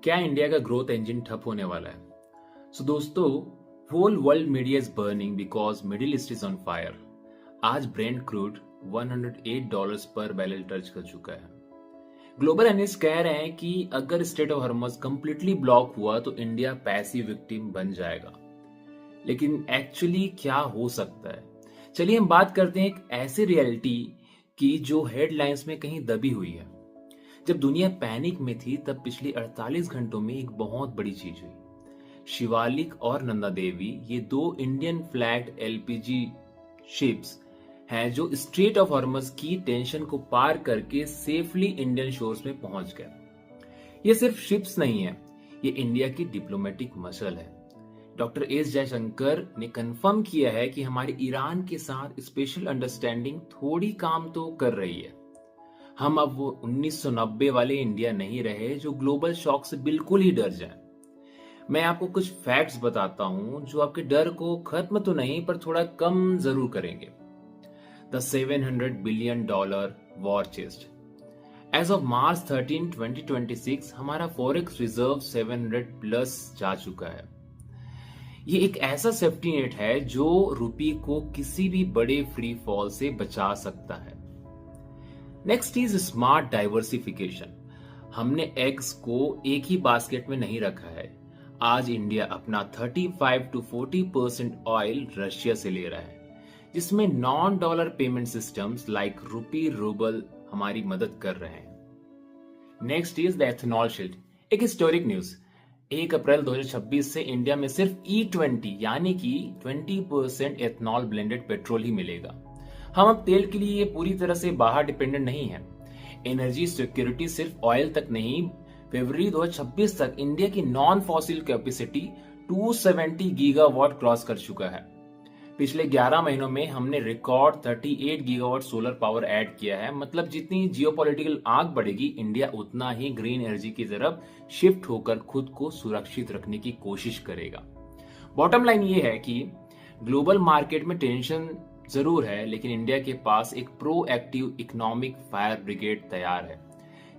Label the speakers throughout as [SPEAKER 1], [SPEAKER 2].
[SPEAKER 1] क्या इंडिया का growth engine ठप होने वाला है? सो दोस्तों, whole world media is burning because middle east is on fire. आज ब्रेंट क्रूड $108 पर बैरल टच कर चुका है। ग्लोबल एनालिस्ट कह रहे हैं कि अगर स्ट्रेट ऑफ हॉर्मज कंप्लीटली ब्लॉक हुआ तो इंडिया पैसिव विक्टिम बन जाएगा। लेकिन एक्चुअली क्या हो सकता है? चलिए हम बात करते हैं एक ऐसी रियलिटी की जो हेडलाइंस में कहीं दबी हुई है। जब दुनिया पैनिक में थी तब पिछले 48 घंटों में एक बहुत बड़ी चीज हुई। शिवालिक और नंदा देवी, ये दो इंडियन फ्लैग्ड एलपीजी शिप्स हैं जो स्ट्रेट ऑफ हॉर्मज की टेंशन को पार करके सेफली इंडियन शोर्स में पहुंच गए। ये सिर्फ शिप्स नहीं है, ये इंडिया की डिप्लोमेटिक मसल है। डॉक्टर एस जयशंकर ने कंफर्म किया है कि हमारे ईरान के साथ स्पेशल अंडरस्टैंडिंग थोड़ी काम तो कर रही है। हम अब वो 1990 वाले इंडिया नहीं रहे जो ग्लोबल शॉक से बिल्कुल ही डर जाए। मैं आपको कुछ फैक्ट्स बताता हूं जो आपके डर को खत्म तो नहीं पर थोड़ा कम जरूर करेंगे। The $700 billion war chest. As of March 13, 2026 हमारा फॉरेक्स रिजर्व 700 प्लस जा चुका है। ये एक ऐसा सेफ्टी नेट है जो रुपये को किसी भी बड़े फ्री फॉल से बचा सकता है। Next is smart diversification. हमने एग्स को एक ही बास्केट में नहीं रखा है। आज इंडिया अपना 35 to 40% ऑयल रशिया से ले रहा है, जिसमें non dollar payment systems like rupee rouble हमारी मदद कर रहे हैं। Next is the ethanol shield. एक हिस्टोरिक न्यूज, 1 अप्रैल 2026 से इंडिया में सिर्फ E20 यानी कि 20% एथेनॉल ब्लेंडेड पेट्रोल ही मिलेगा। हम अब तेल के लिए पूरी तरह से बाहर डिपेंडेंट नहीं है। एनर्जी सिक्योरिटी सिर्फ ऑयल तक नहीं, फरवरी 2026 तक इंडिया की non fossil capacity 270 gigawatt cross कर चुका है। पिछले 11 महीनों में हमने record 38 gigawatt solar power add किया है। मतलब जितनी जियोपॉलिटिकल आग बढ़ेगी, इंडिया उतना ही ग्रीन एनर्जी की तरफ शिफ्ट होकर खुद को सुरक्षित रखने की कोशिश करेगा। बॉटम लाइन ये है कि ग्लोबल मार्केट में टेंशन जरूर है, लेकिन इंडिया के पास एक प्रोएक्टिव इकोनॉमिक फायर ब्रिगेड तैयार है।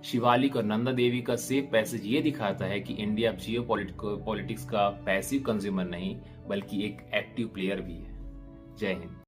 [SPEAKER 1] शिवालिक और नंदा देवी का सेफ पैसेज ये दिखाता है कि इंडिया अब जियोपॉलिटिक्स का पैसिव कंज्यूमर नहीं बल्कि एक एक्टिव प्लेयर भी है। जय हिंद।